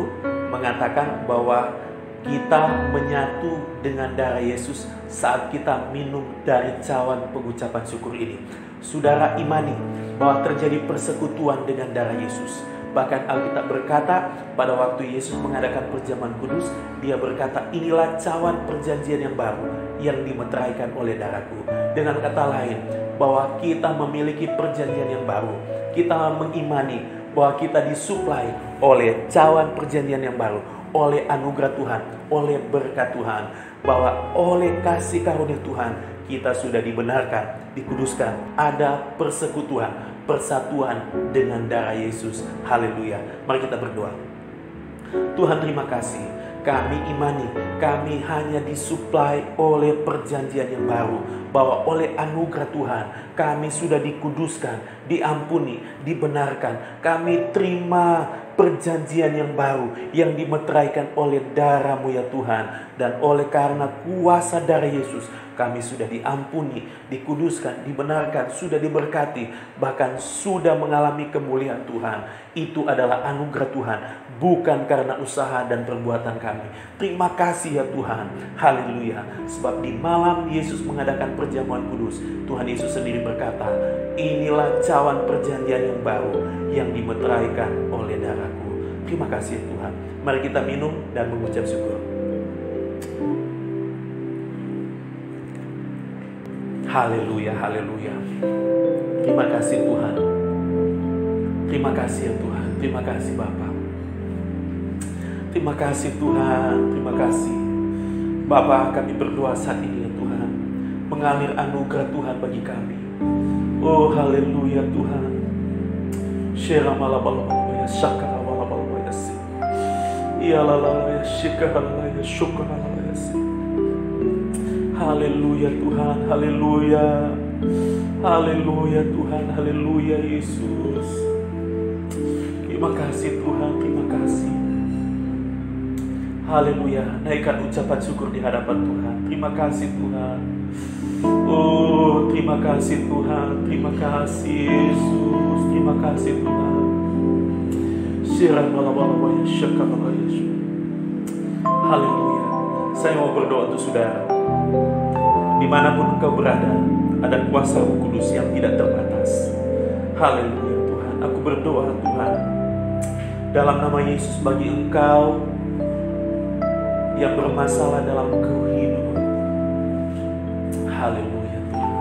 mengatakan bahwa kita menyatu dengan darah Yesus saat kita minum dari cawan pengucapan syukur ini. Saudara imani bahwa terjadi persekutuan dengan darah Yesus. Bahkan Alkitab berkata pada waktu Yesus mengadakan perjamuan kudus, dia berkata, inilah cawan perjanjian yang baru yang dimeteraikan oleh darahku. Dengan kata lain, bahwa kita memiliki perjanjian yang baru. Kita mengimani bahwa kita disuplai oleh cawan perjanjian yang baru, oleh anugerah Tuhan, oleh berkat Tuhan, bahwa oleh kasih karunia Tuhan kita sudah dibenarkan, dikuduskan, ada persekutuan, persatuan dengan darah Yesus. Haleluya. Mari kita berdoa. Tuhan, terima kasih. Kami imani, kami hanya disuplai oleh perjanjian yang baru, bahwa oleh anugerah Tuhan kami sudah dikuduskan, diampuni, dibenarkan. Kami terima perjanjian yang baru yang dimeteraikan oleh darah-Mu ya Tuhan. Dan oleh karena kuasa darah Yesus, kami sudah diampuni, dikuduskan, dibenarkan, sudah diberkati, bahkan sudah mengalami kemuliaan Tuhan. Itu adalah anugerah Tuhan, bukan karena usaha dan perbuatan kami. Terima kasih ya Tuhan. Haleluya. Sebab di malam Yesus mengadakan perjamuan kudus, Tuhan Yesus sendiri berkata, inilah cawan perjanjian yang baru yang dimeteraikan oleh darahku. Terima kasih ya Tuhan. Mari kita minum dan mengucap syukur. Haleluya, haleluya. Terima kasih Tuhan. Terima kasih ya Tuhan. Terima kasih Bapa. Terima kasih Tuhan. Terima kasih Bapa, kami berdoa saat ini ya Tuhan, mengalir anugerah Tuhan bagi kami. Oh haleluya Tuhan. Syiramalabalabalabaya syakarabalabalabalabaya si. Iyalalabaya syikarabalabaya syukarabalabaya si. Haleluya Tuhan, haleluya. Haleluya Tuhan, haleluya Yesus. Terima kasih Tuhan, terima kasih. Haleluya, naikkan ucapan syukur di hadapan Tuhan. Terima kasih Tuhan. Oh, terima kasih Tuhan, terima kasih Yesus, terima kasih Tuhan. Haleluya. Saya mau berdoa untuk saudara. Dimanapun engkau berada, ada kuasa Roh Kudus yang tidak terbatas. Haleluya Tuhan. Aku berdoa Tuhan, dalam nama Yesus, bagi engkau yang bermasalah dalam kehidupan. Haleluya Tuhan.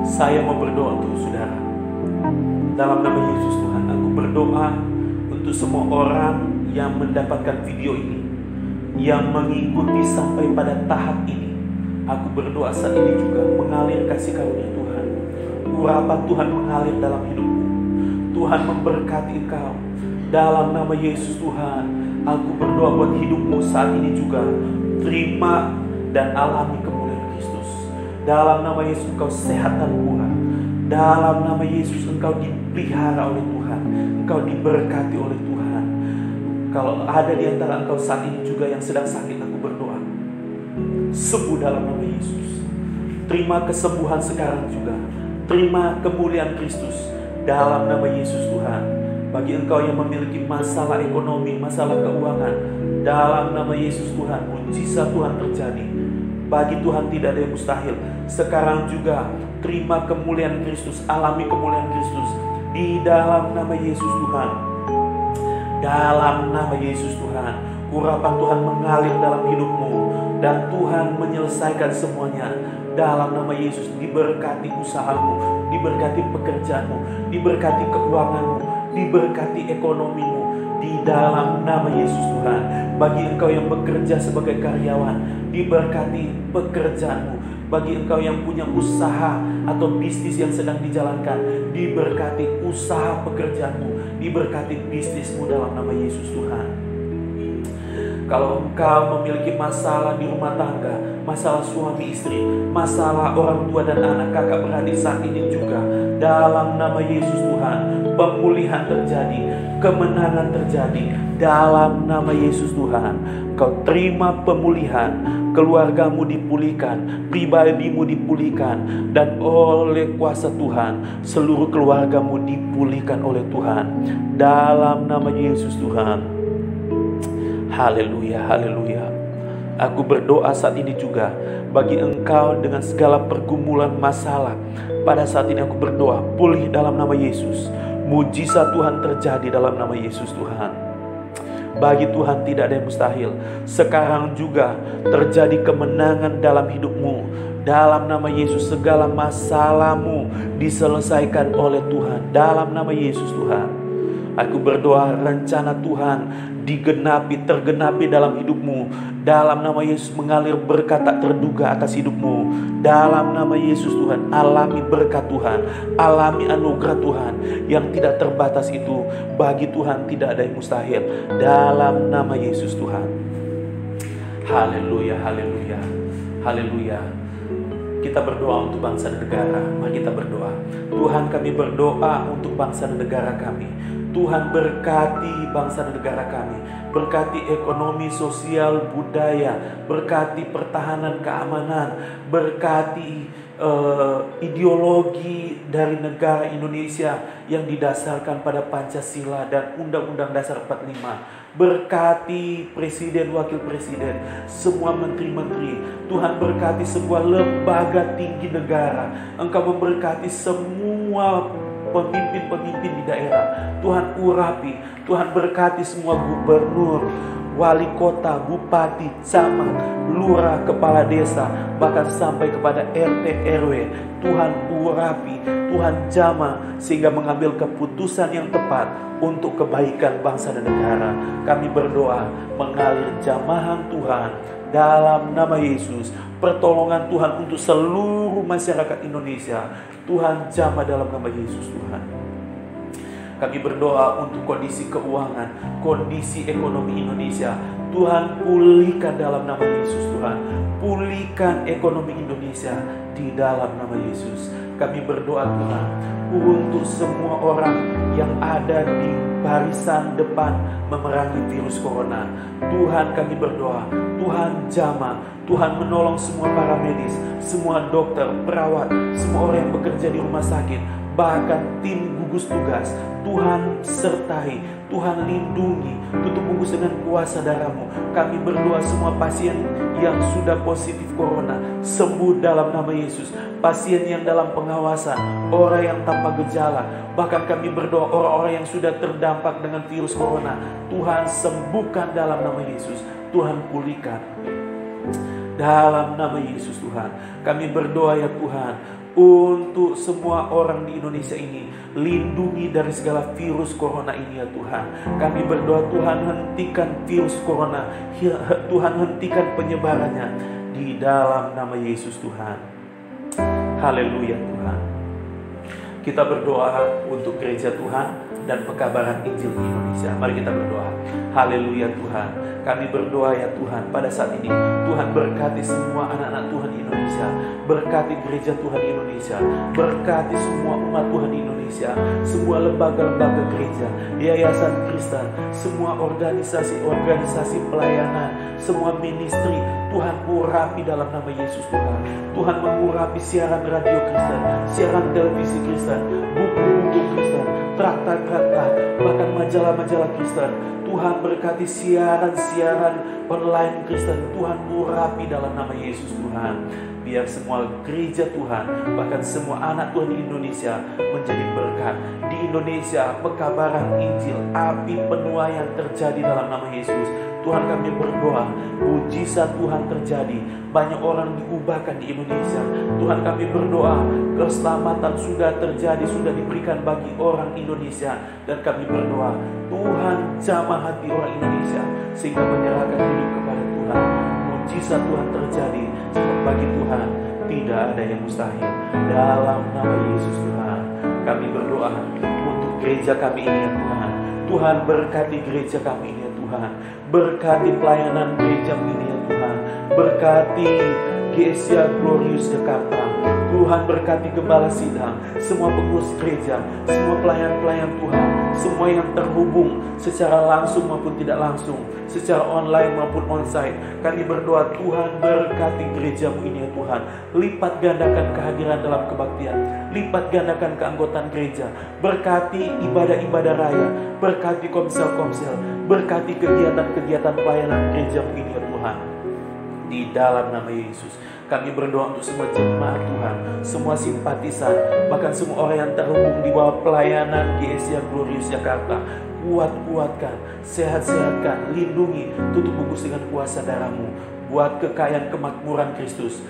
Saya mau berdoa untuk saudara. Dalam nama Yesus Tuhan, aku berdoa untuk semua orang yang mendapatkan video ini, yang mengikuti sampai pada tahap ini. Aku berdoa saat ini juga mengalir kasih karunia Tuhan. Urapan Tuhan mengalir dalam hidupmu. Tuhan memberkati engkau. Dalam nama Yesus Tuhan, aku berdoa buat hidupmu saat ini juga. Terima dan alami kemuliaan Kristus. Dalam nama Yesus engkau sehat dan kuat. Dalam nama Yesus engkau dipelihara oleh Tuhan. Engkau diberkati oleh Tuhan. Kalau ada di antara engkau saat ini juga yang sedang sakit, aku berdoa, sembuh dalam nama Yesus. Terima kesembuhan sekarang juga. Terima kemuliaan Kristus dalam nama Yesus Tuhan. Bagi engkau yang memiliki masalah ekonomi, masalah keuangan, dalam nama Yesus Tuhan, mujizat Tuhan terjadi. Bagi Tuhan tidak ada yang mustahil. Sekarang juga terima kemuliaan Kristus, alami kemuliaan Kristus di dalam nama Yesus Tuhan. Dalam nama Yesus Tuhan, urapan Tuhan mengalir dalam hidupmu, dan Tuhan menyelesaikan semuanya. Dalam nama Yesus, diberkati usahamu, diberkati pekerjaanmu, diberkati keuanganmu, diberkati ekonomimu. Di dalam nama Yesus Tuhan, bagi engkau yang bekerja sebagai karyawan, diberkati pekerjaanmu. Bagi engkau yang punya usaha atau bisnis yang sedang dijalankan, diberkati usaha pekerjaanmu, diberkati bisnismu dalam nama Yesus Tuhan. Kalau engkau memiliki masalah di rumah tangga, masalah suami istri, masalah orang tua dan anak, kakak beradik saat ini juga, dalam nama Yesus Tuhan, pemulihan terjadi, kemenangan terjadi, dalam nama Yesus Tuhan. Kau terima pemulihan, keluargamu dipulihkan, pribadimu dipulihkan, dan oleh kuasa Tuhan, seluruh keluargamu dipulihkan oleh Tuhan, dalam nama Yesus Tuhan. Haleluya, haleluya. Aku berdoa saat ini juga bagi engkau dengan segala pergumulan masalah. Pada saat ini aku berdoa, pulih dalam nama Yesus. Mujizat Tuhan terjadi dalam nama Yesus Tuhan. Bagi Tuhan tidak ada yang mustahil. Sekarang juga terjadi kemenangan dalam hidupmu. Dalam nama Yesus, segala masalahmu diselesaikan oleh Tuhan. Dalam nama Yesus Tuhan. Aku berdoa rencana Tuhan digenapi, tergenapi dalam hidupmu. Dalam nama Yesus, mengalir berkat tak terduga atas hidupmu. Dalam nama Yesus Tuhan, alami berkat Tuhan, alami anugerah Tuhan yang tidak terbatas itu. Bagi Tuhan tidak ada yang mustahil. Dalam nama Yesus Tuhan. Haleluya, haleluya, haleluya. Kita berdoa untuk bangsa dan negara. Mari kita berdoa. Tuhan, kami berdoa untuk bangsa dan negara kami. Tuhan, berkati bangsa dan negara kami. Berkati ekonomi, sosial, budaya. Berkati pertahanan, keamanan. Berkati ideologi dari negara Indonesia yang didasarkan pada Pancasila dan Undang-Undang Dasar 45. Berkati presiden, wakil presiden, semua menteri-menteri. Tuhan, berkati sebuah lembaga tinggi negara. Engkau memberkati semua pemimpin-pemimpin di daerah. Tuhan, urapi. Tuhan, berkati semua gubernur, wali kota, bupati, camat, lurah, kepala desa, bahkan sampai kepada RT RW. Tuhan, urapi, Tuhan jamah, sehingga mengambil keputusan yang tepat untuk kebaikan bangsa dan negara. Kami berdoa mengalir jamahan Tuhan dalam nama Yesus. Pertolongan Tuhan untuk seluruh masyarakat Indonesia. Tuhan jamah dalam nama Yesus Tuhan. Kami berdoa untuk kondisi keuangan, kondisi ekonomi Indonesia. Tuhan, pulihkan dalam nama Yesus Tuhan. Pulihkan ekonomi Indonesia di dalam nama Yesus. Kami berdoa Tuhan untuk semua orang yang ada di barisan depan memerangi virus corona. Tuhan, kami berdoa, Tuhan jamah, Tuhan menolong semua para medis, semua dokter, perawat, semua orang yang bekerja di rumah sakit, bahkan tim gugus tugas. Tuhan sertai, Tuhan lindungi, tutup bungkus dengan kuasa darah-Mu. Kami berdoa semua pasien yang sudah positif corona sembuh dalam nama Yesus. Pasien yang dalam pengawasan, orang yang tanpa gejala, bahkan kami berdoa orang-orang yang sudah terdampak dengan virus corona, Tuhan sembuhkan dalam nama Yesus. Tuhan pulihkan dalam nama Yesus Tuhan. Kami berdoa ya Tuhan, untuk semua orang di Indonesia ini, lindungi dari segala virus corona ini ya Tuhan. Kami berdoa Tuhan, hentikan virus corona, Tuhan hentikan penyebarannya di dalam nama Yesus Tuhan. Haleluya Tuhan. Kita berdoa untuk gereja Tuhan dan pekabaran Injil di Indonesia. Mari kita berdoa. Haleluya Tuhan. Kami berdoa ya Tuhan, pada saat ini Tuhan berkati semua anak-anak Tuhan di Indonesia. Berkati gereja Tuhan di Indonesia. Berkati semua umat Tuhan di Indonesia. Semua lembaga-lembaga gereja, yayasan Kristen, semua organisasi-organisasi pelayanan, semua ministry. Tuhan urapi dalam nama Yesus Tuhan. Tuhan mengurapi siaran radio Kristen, siaran televisi Kristen, buku-buku Kristen, traktat-traktat, bahkan majalah-majalah Kristen. Tuhan berkati siaran-siaran online Kristen. Tuhan urapi dalam nama Yesus Tuhan. Biar semua gereja Tuhan, bahkan semua anak Tuhan di Indonesia menjadi berkat. Di Indonesia pekabaran Injil, api penuaian terjadi dalam nama Yesus. Tuhan, kami berdoa, mujizat Tuhan terjadi, banyak orang diubahkan di Indonesia. Tuhan, kami berdoa, keselamatan sudah terjadi, sudah diberikan bagi orang Indonesia. Dan kami berdoa, Tuhan jamah hati orang Indonesia sehingga menyerahkan hidup kepada Tuhan. Mujizat Tuhan terjadi, sebab bagi Tuhan tidak ada yang mustahil. Dalam nama Yesus Tuhan, kami berdoa untuk gereja kami ini ya Tuhan. Tuhan, berkati gereja kami ini ya Tuhan. Berkati pelayanan gereja ini ya Tuhan. Berkati GSIA Glorious Jakarta. Tuhan, berkati gembala sidang, semua pengurus gereja, semua pelayan-pelayan Tuhan, semua yang terhubung secara langsung maupun tidak langsung, secara online maupun onsite. Kami berdoa, Tuhan, berkati gerejamu ini ya Tuhan. Lipat gandakan kehadiran dalam kebaktian, lipat gandakan keanggotaan gereja. Berkati ibadah-ibadah raya, berkati komsel-komsel, berkati kegiatan-kegiatan pelayanan gerejamu ini ya Tuhan. Di dalam nama Yesus, kami berdoa untuk semua jemaat Tuhan, semua simpatisan, bahkan semua orang yang terhubung di bawah pelayanan GSIA Glorious Jakarta. Kuatkan, sehat-sehatkan, lindungi, tutup bungkus dengan kuasa darah-Mu. Buat kekayaan kemakmuran Kristus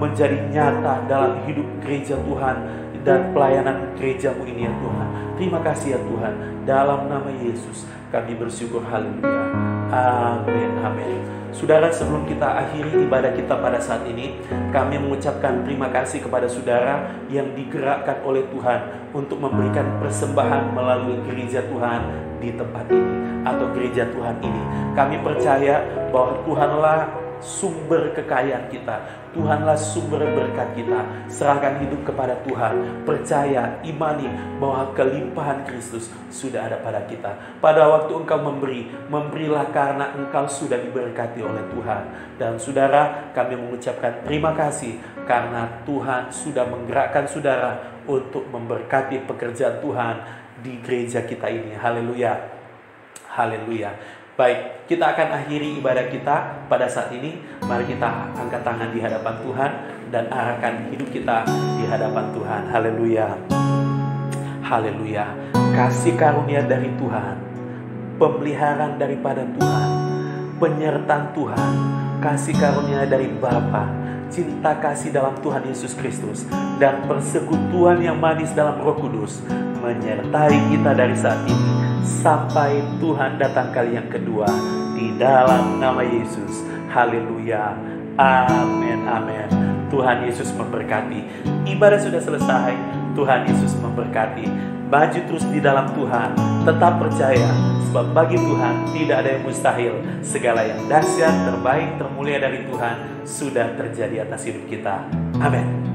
menjadi nyata dalam hidup gereja Tuhan dan pelayanan gerejamu ini ya Tuhan. Terima kasih ya Tuhan. Dalam nama Yesus kami bersyukur, haleluya. Amin, amin. Saudara, sebelum kita akhiri ibadah kita pada saat ini, kami mengucapkan terima kasih kepada saudara yang digerakkan oleh Tuhan untuk memberikan persembahan melalui gereja Tuhan di tempat ini atau gereja Tuhan ini. Kami percaya bahwa Tuhanlah sumber kekayaan kita, Tuhanlah sumber berkat kita. Serahkan hidup kepada Tuhan, percaya, imani bahwa kelimpahan Kristus sudah ada pada kita. Pada waktu engkau memberilah karena engkau sudah diberkati oleh Tuhan. Dan saudara, kami mengucapkan terima kasih karena Tuhan sudah menggerakkan saudara untuk memberkati pekerjaan Tuhan di gereja kita ini. Haleluya, haleluya. Baik, kita akan akhiri ibadah kita pada saat ini. Mari kita angkat tangan di hadapan Tuhan dan arahkan hidup kita di hadapan Tuhan. Haleluya, haleluya. Kasih karunia dari Tuhan, pemeliharaan daripada Tuhan, penyertaan Tuhan, kasih karunia dari Bapa, cinta kasih dalam Tuhan Yesus Kristus, dan persekutuan yang manis dalam Roh Kudus menyertai kita dari saat ini sampai Tuhan datang kali yang kedua, di dalam nama Yesus. Haleluya, amin, amin. Tuhan Yesus memberkati. Ibadah sudah selesai. Tuhan Yesus memberkati. Maju terus di dalam Tuhan, tetap percaya, sebab bagi Tuhan tidak ada yang mustahil. Segala yang dahsyat, terbaik, termulia dari Tuhan sudah terjadi atas hidup kita. Amin.